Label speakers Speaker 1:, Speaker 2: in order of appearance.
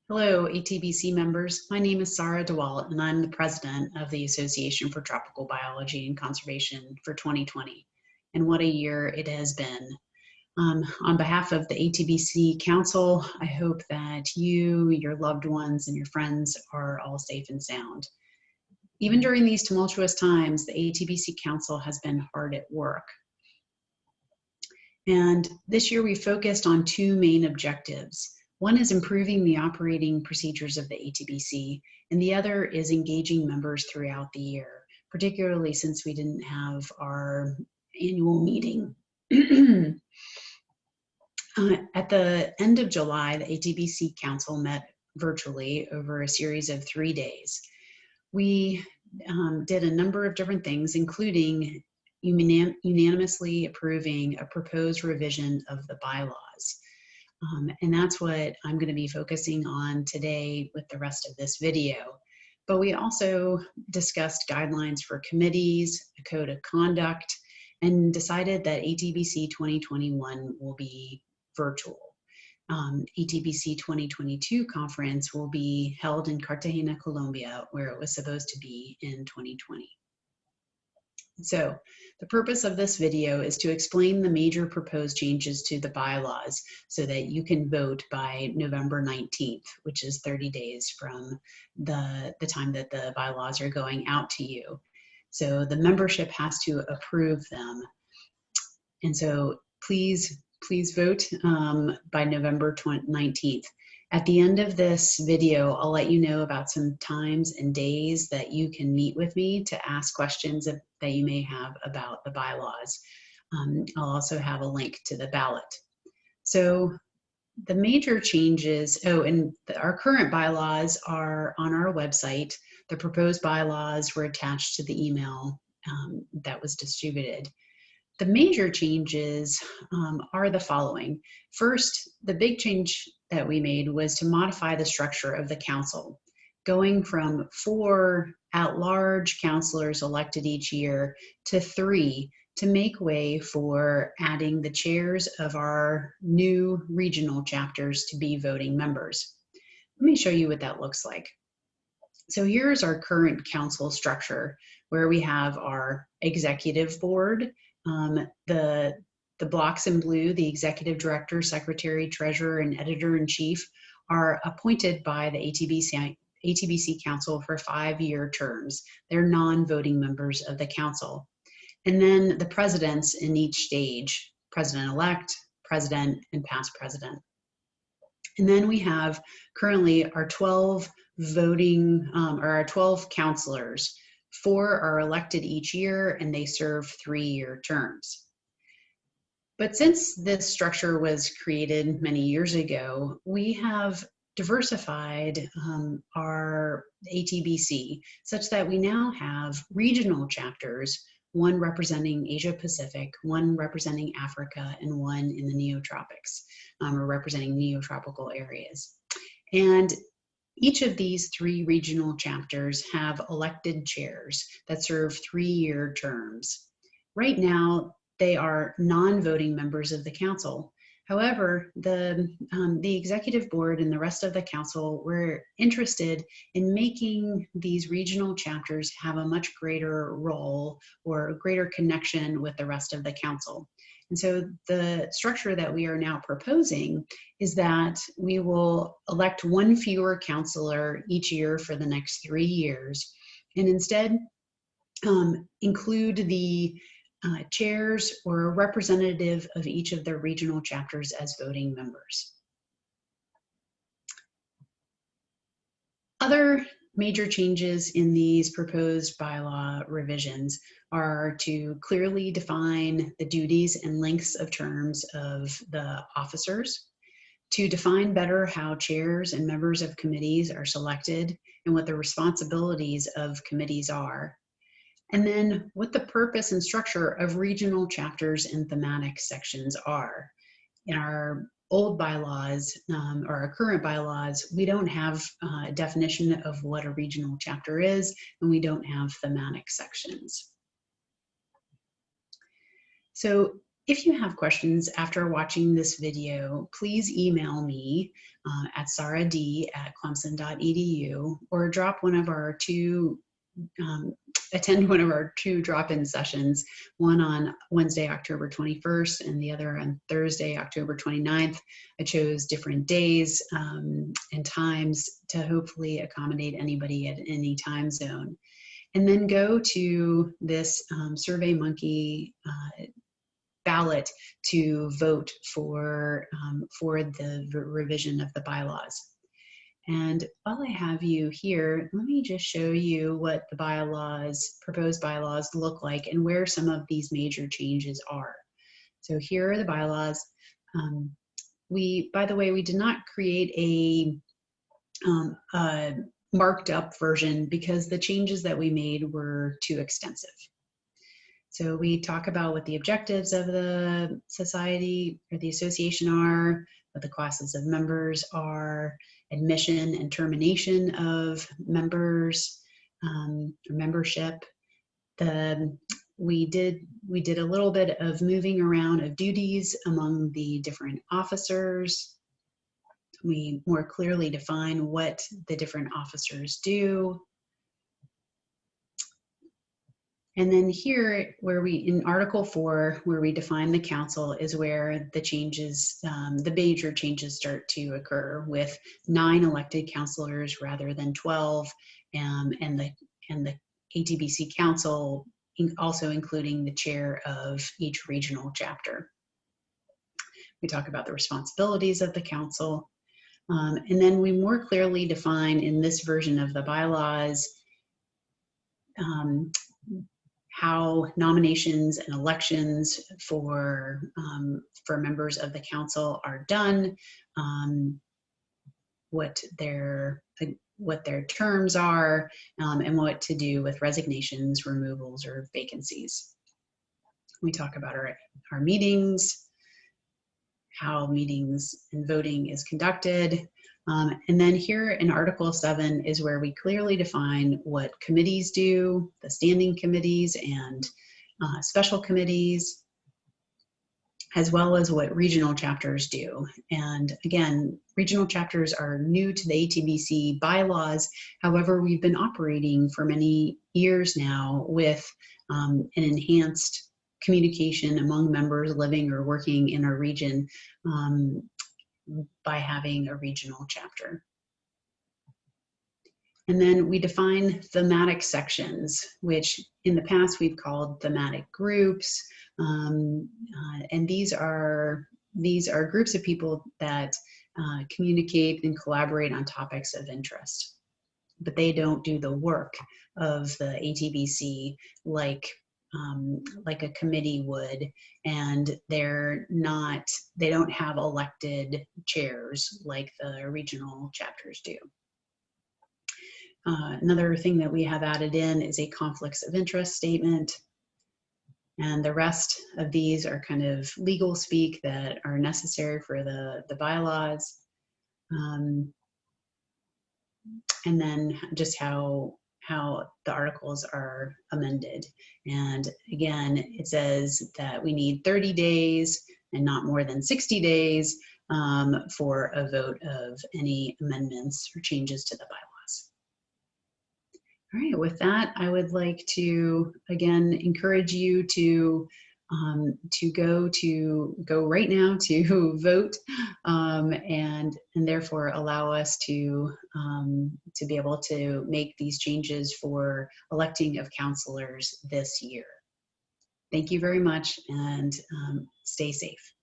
Speaker 1: Hello, ATBC members. My name is Saara DeWalt, and I'm the president of the Association for Tropical Biology and Conservation for 2020. And what a year it has been. On behalf of the ATBC Council, I hope that you, your loved ones, and your friends are all safe and sound. Even during these tumultuous times, the ATBC Council has been hard at work. And this year we focused on two main objectives. One is improving the operating procedures of the ATBC, and the other is engaging members throughout the year, particularly since we didn't have our annual meeting. At the end of July, the ATBC Council met virtually over a series of 3 days. We did a number of different things, including unanimously approving a proposed revision of the bylaws. And that's what I'm going to be focusing on today with the rest of this video. But we also discussed guidelines for committees, a code of conduct, and decided that ATBC 2021 will be virtual. ATBC 2022 conference will be held in Cartagena, Colombia, where it was supposed to be in 2020. So the purpose of this video is to explain the major proposed changes to the bylaws so that you can vote by November 19th, which is 30 days from the time that the bylaws are going out to you. So the membership has to approve them. And so please vote by November 19th. At the end of this video, I'll let you know about some times and days that you can meet with me to ask questions that you may have about the bylaws. I'll also have a link to the ballot. So the major changes, our current bylaws are on our website. The proposed bylaws were attached to the email that was distributed. The major changes are the following. First, the big change that we made was to modify the structure of the council, going from 4 at-large councilors elected each year to 3 to make way for adding the chairs of our new regional chapters to be voting members. Let me show you what that looks like. So here's our current council structure, where we have our executive board. The blocks in blue, the executive director, secretary, treasurer, and editor-in-chief, are appointed by the ATBC Council for 5-year terms. They're non-voting members of the council. And then the presidents in each stage, president-elect, president, and past president. And then we have currently our 12 our 12 councilors. 4 are elected each year, and they serve 3-year terms. But since this structure was created many years ago, we have diversified our ATBC such that we now have regional chapters, one representing Asia Pacific, one representing Africa, and one in the neotropics, or representing neotropical areas. And each of these 3 regional chapters have elected chairs that serve 3-year terms. Right now, they are non-voting members of the council. However, the executive board and the rest of the council were interested in making these regional chapters have a much greater role or a greater connection with the rest of the council. And so the structure that we are now proposing is that we will elect 1 fewer councilor each year for the next 3 years, and instead include the chairs or a representative of each of the regional chapters as voting members. Other major changes in these proposed bylaw revisions are to clearly define the duties and lengths of terms of the officers, to define better how chairs and members of committees are selected and what the responsibilities of committees are, and then what the purpose and structure of regional chapters and thematic sections are. In our old bylaws, or our current bylaws, we don't have a definition of what a regional chapter is, and we don't have thematic sections. So If you have questions after watching this video, please email me at saarad@clemson.edu, or drop one of our attend one of our two drop-in sessions, one on Wednesday, October 21st, and the other on Thursday, October 29th. I chose different days and times to hopefully accommodate anybody at any time zone. And then go to this SurveyMonkey ballot to vote for the revision of the bylaws. And while I have you here, let me just show you what the proposed bylaws look like and where some of these major changes are. So here are the bylaws. By the way, we did not create a marked up version because the changes that we made were too extensive. So we talk about what the objectives of the society or the association are, what the classes of members are, admission and termination of members, membership. We did a little bit of moving around of duties among the different officers. We more clearly define what the different officers do. And then here, in Article 4, where we define the council, is where the changes, the major changes start to occur, with 9 elected councilors rather than 12, and the ATBC council also including the chair of each regional chapter. We talk about the responsibilities of the council, and then we more clearly define in this version of the bylaws how nominations and elections for members of the council are done, what their terms are, and what to do with resignations, removals, or vacancies. We talk about our meetings, how meetings and voting is conducted. And then here in Article 7 is where we clearly define what committees do, the standing committees and special committees, as well as what regional chapters do. And again, regional chapters are new to the ATBC bylaws. However, we've been operating for many years now with an enhanced communication among members living or working in our region by having a regional chapter. And then we define thematic sections, which in the past we've called thematic groups. And these are groups of people that communicate and collaborate on topics of interest, but they don't do the work of the ATBC like a committee would, and they don't have elected chairs like the regional chapters do. Another thing that we have added in is a conflicts of interest statement, and the rest of these are kind of legal speak that are necessary for the bylaws, and then just how the articles are amended. And again, it says that we need 30 days and not more than 60 days for a vote of any amendments or changes to the bylaws. All right, with that, I would like to again encourage you to go right now to vote, and therefore allow us to be able to make these changes for electing of counselors this year. Thank you very much, and stay safe.